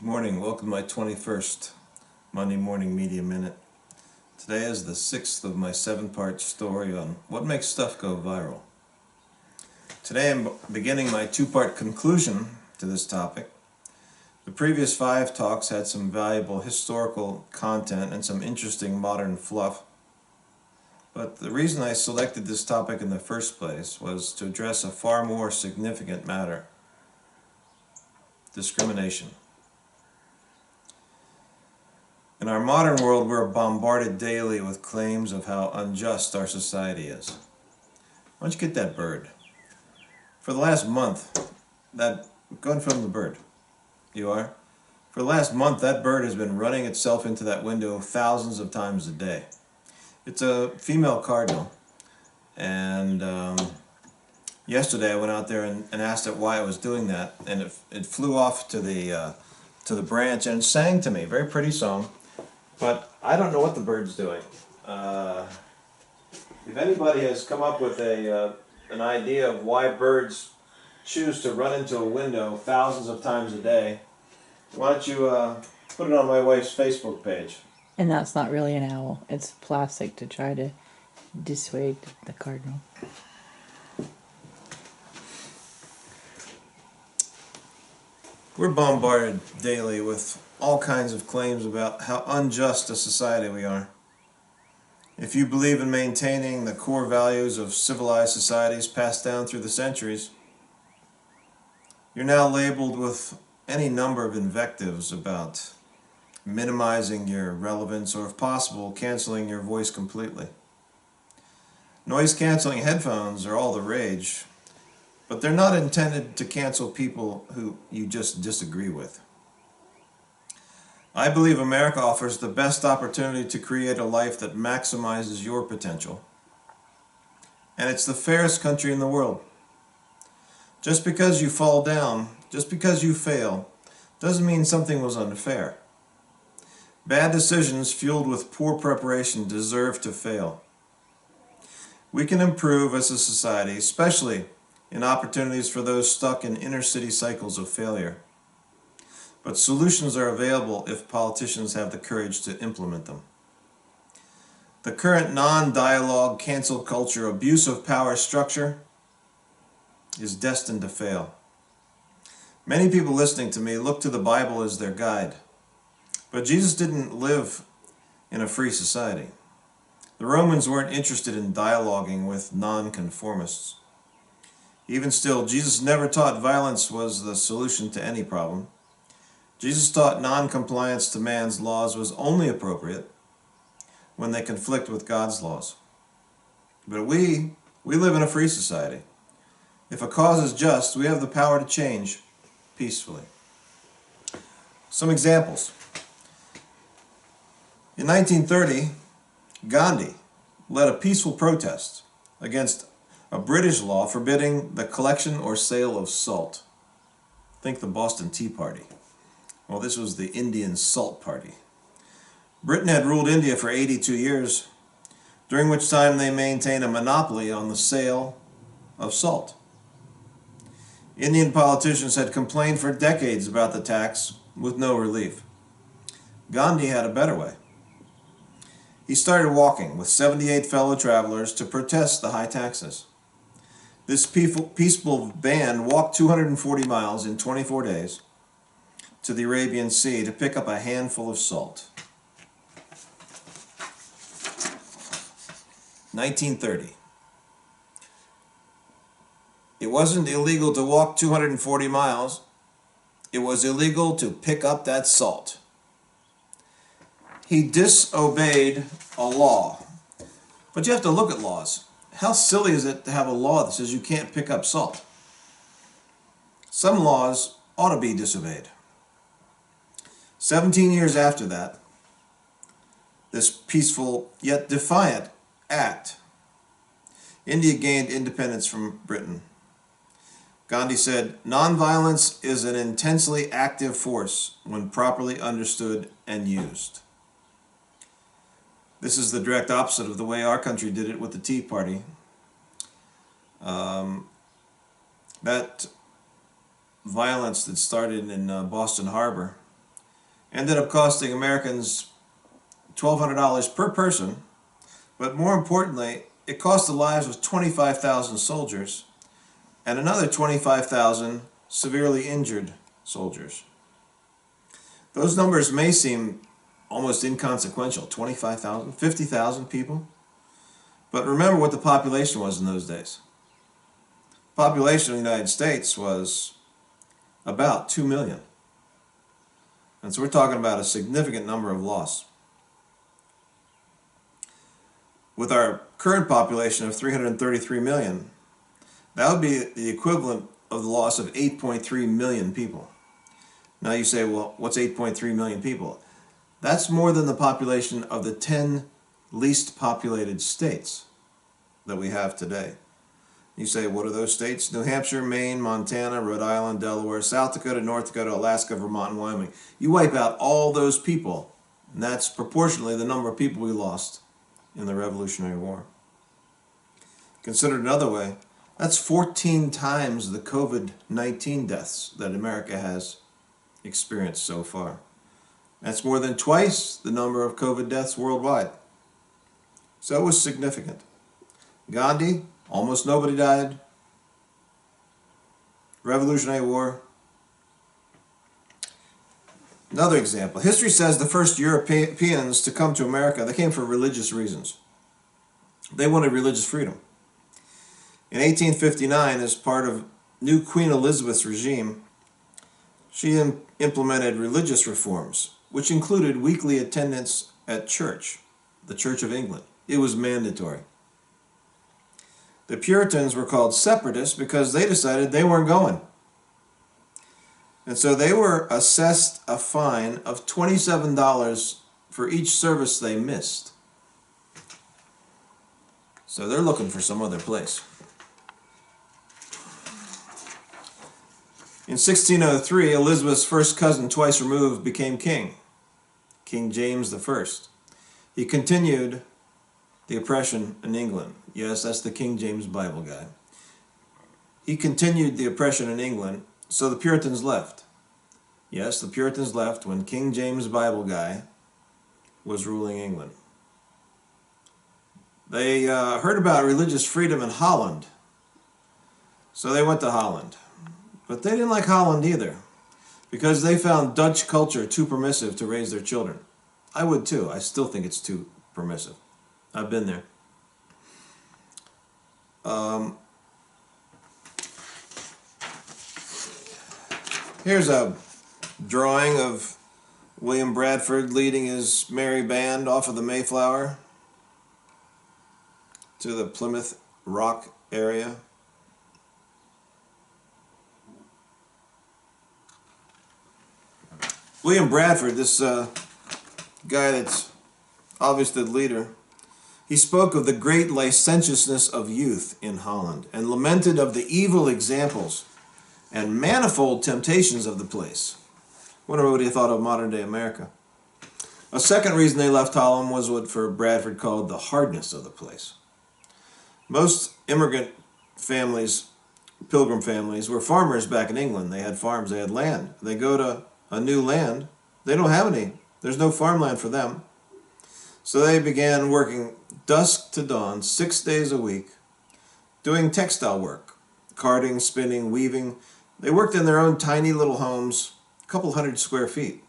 Morning, welcome to my 21st Monday Morning Media Minute. Today is the 6th of my 7-part story on what makes stuff go viral. Today I'm beginning my 2-part conclusion to this topic. The previous 5 talks had some valuable historical content and some interesting modern fluff. But the reason I selected this topic in the first place was to address a far more significant matter: discrimination. In our modern world, we're bombarded daily with claims of how unjust our society is. Why don't you get that bird? For the last month, go and film the bird. You are? For the last month, that bird has been running itself into that window thousands of times a day. It's a female cardinal, and yesterday I went out there and asked it why it was doing that, and it flew off to the branch and sang to me. Very pretty song. But I don't know what the bird's doing. If anybody has come up with an idea of why birds choose to run into a window thousands of times a day, why don't you put it on my wife's Facebook page. And that's not really an owl. It's plastic to try to dissuade the cardinal. We're bombarded daily with all kinds of claims about how unjust a society we are. If you believe in maintaining the core values of civilized societies passed down through the centuries, you're now labeled with any number of invectives about minimizing your relevance, or if possible, canceling your voice completely. Noise-canceling headphones are all the rage, but they're not intended to cancel people who you just disagree with. I believe America offers the best opportunity to create a life that maximizes your potential. And it's the fairest country in the world. Just because you fall down, just because you fail, doesn't mean something was unfair. Bad decisions fueled with poor preparation deserve to fail. We can improve as a society, especially in opportunities for those stuck in inner-city cycles of failure. But solutions are available if politicians have the courage to implement them. The current non-dialogue, cancel culture, abuse of power structure is destined to fail. Many people listening to me look to the Bible as their guide. But Jesus didn't live in a free society. The Romans weren't interested in dialoguing with nonconformists. Even still, Jesus never taught violence was the solution to any problem. Jesus taught non-compliance to man's laws was only appropriate when they conflict with God's laws. But we live in a free society. If a cause is just, we have the power to change peacefully. Some examples. In 1930, Gandhi led a peaceful protest against a British law forbidding the collection or sale of salt. Think the Boston Tea Party. Well, this was the Indian Salt Party. Britain had ruled India for 82 years, during which time they maintained a monopoly on the sale of salt. Indian politicians had complained for decades about the tax with no relief. Gandhi had a better way. He started walking with 78 fellow travelers to protest the high taxes. This peaceful band walked 240 miles in 24 days to the Arabian Sea to pick up a handful of salt. 1930. It wasn't illegal to walk 240 miles. It was illegal to pick up that salt. He disobeyed a law. But you have to look at laws. How silly is it to have a law that says you can't pick up salt? Some laws ought to be disobeyed. 17 years after that, this peaceful yet defiant act, India gained independence from Britain. Gandhi said, "Nonviolence is an intensely active force when properly understood and used." This is the direct opposite of the way our country did it with the Tea Party. That violence that started in Boston Harbor ended up costing Americans $1,200 per person, but more importantly, it cost the lives of 25,000 soldiers and another 25,000 severely injured soldiers. Those numbers may seem almost inconsequential, 25,000, 50,000 people, but remember what the population was in those days. The population of the United States was about 2 million. And so we're talking about a significant number of loss. With our current population of 333 million, that would be the equivalent of the loss of 8.3 million people. Now you say, well, what's 8.3 million people? That's more than the population of the 10 least populated states that we have today. You say, what are those states? New Hampshire, Maine, Montana, Rhode Island, Delaware, South Dakota, North Dakota, Alaska, Vermont, and Wyoming. You wipe out all those people, and that's proportionally the number of people we lost in the Revolutionary War. Considered another way, that's 14 times the COVID-19 deaths that America has experienced so far. That's more than twice the number of COVID deaths worldwide. So it was significant. Gandhi, almost nobody died. Revolutionary War. Another example. History says the first Europeans to come to America, they came for religious reasons. They wanted religious freedom. In 1859, as part of new Queen Elizabeth's regime, she implemented religious reforms, which included weekly attendance at church, the Church of England. It was mandatory. The Puritans were called separatists because they decided they weren't going. And so they were assessed a fine of $27 for each service they missed. So they're looking for some other place. In 1603, Elizabeth's first cousin, twice removed, became king, King James I. He continued the oppression in England. Yes, that's the King James Bible guy. He continued the oppression in England, so the Puritans left. Yes, the Puritans left when King James Bible guy was ruling England. They heard about religious freedom in Holland, so they went to Holland. But they didn't like Holland either, because they found Dutch culture too permissive to raise their children. I would too. I still think it's too permissive. I've been there. Here's a drawing of William Bradford leading his merry band off of the Mayflower to the Plymouth Rock area. William Bradford, this guy that's obviously the leader, he spoke of the great licentiousness of youth in Holland and lamented of the evil examples and manifold temptations of the place. Wonder what he thought of modern-day America. A second reason they left Holland was what for Bradford called the hardness of the place. Most immigrant families, pilgrim families, were farmers back in England. They had farms, they had land. They go to a new land, they don't have any. There's no farmland for them. So they began working dusk to dawn, 6 days a week, doing textile work, carding, spinning, weaving. They worked in their own tiny little homes, a couple hundred square feet,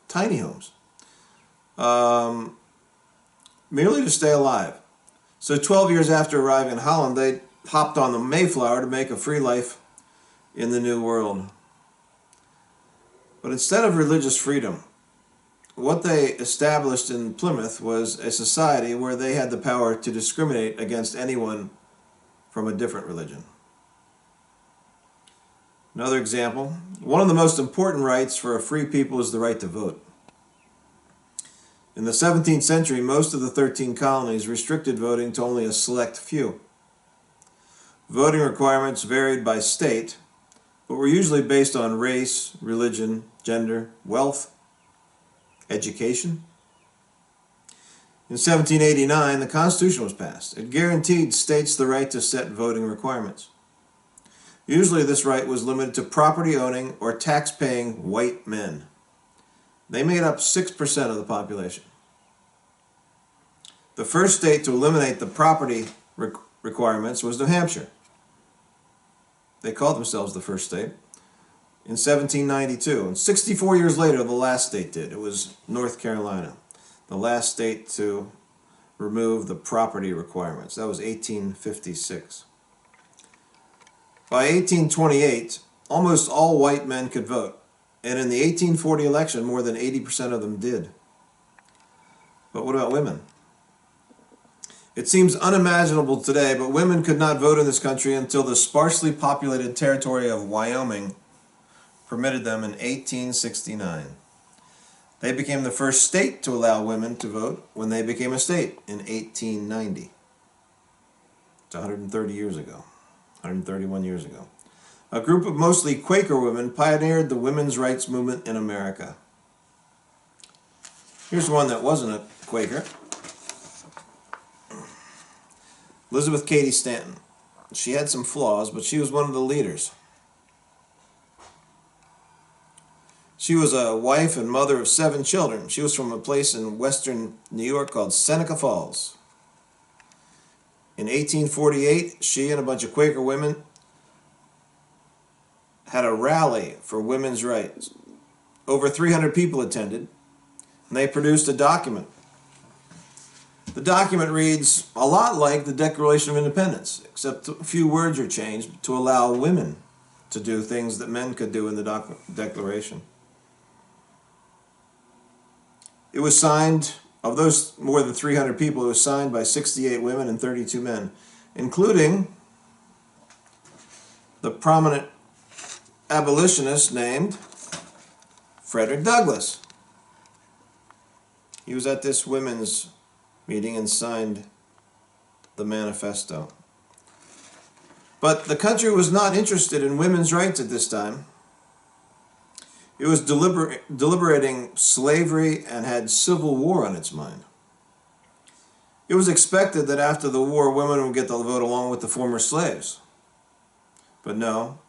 tiny homes, merely to stay alive. So 12 years after arriving in Holland, they hopped on the Mayflower to make a free life in the New World. But instead of religious freedom, what they established in Plymouth was a society where they had the power to discriminate against anyone from a different religion. Another example, one of the most important rights for a free people is the right to vote. In the 17th century, most of the 13 colonies restricted voting to only a select few. Voting requirements varied by state, but were usually based on race, religion, gender, wealth, education. In 1789, the Constitution was passed. It guaranteed states the right to set voting requirements. Usually this right was limited to property owning or tax-paying white men. They made up 6% of the population. The first state to eliminate the property requirements was New Hampshire. They called themselves the first state in 1792. And 64 years later, the last state did. It was North Carolina, the last state to remove the property requirements. That was 1856. By 1828, almost all white men could vote. And in the 1840 election, more than 80% of them did. But what about women? It seems unimaginable today, but women could not vote in this country until the sparsely populated territory of Wyoming permitted them in 1869. They became the first state to allow women to vote when they became a state in 1890. It's 130 years ago, 131 years ago. A group of mostly Quaker women pioneered the women's rights movement in America. Here's one that wasn't a Quaker. Elizabeth Cady Stanton. She had some flaws, but she was one of the leaders. She was a wife and mother of 7 children. She was from a place in western New York called Seneca Falls. In 1848, she and a bunch of Quaker women had a rally for women's rights. Over 300 people attended, and they produced a document. The document reads a lot like the Declaration of Independence, except a few words are changed to allow women to do things that men could do in the Declaration. It was signed, of those more than 300 people, it was signed by 68 women and 32 men, including the prominent abolitionist named Frederick Douglass. He was at this women's meeting and signed the manifesto. But the country was not interested in women's rights at this time. It was deliberating slavery and had civil war on its mind. It was expected that after the war, women would get the vote along with the former slaves. But no.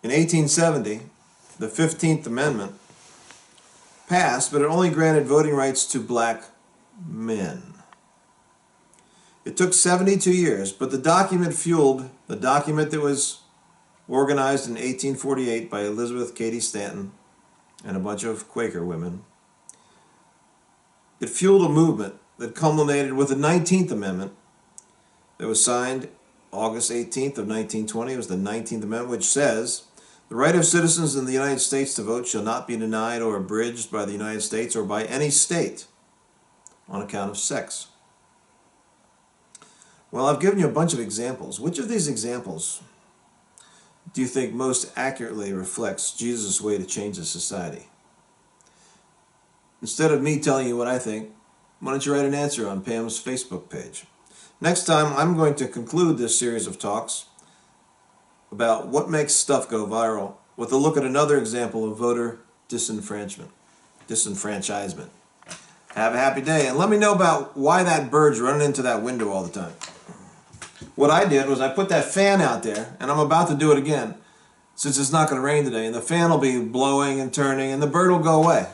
In 1870, the 15th Amendment passed, but it only granted voting rights to black men. It took 72 years, but the document that was organized in 1848 by Elizabeth Cady Stanton and a bunch of Quaker women. It fueled a movement that culminated with the 19th Amendment that was signed August 18th of 1920. It was the 19th Amendment, which says, "The right of citizens in the United States to vote shall not be denied or abridged by the United States or by any state on account of sex." Well, I've given you a bunch of examples. Which of these examples do you think most accurately reflects Jesus' way to change the society? Instead of me telling you what I think, why don't you write an answer on Pam's Facebook page? Next time, I'm going to conclude this series of talks about what makes stuff go viral with a look at another example of voter disenfranchisement. Have a happy day, and let me know about why that bird's running into that window all the time. What I did was I put that fan out there, and I'm about to do it again, since it's not going to rain today, and the fan will be blowing and turning, and the bird will go away.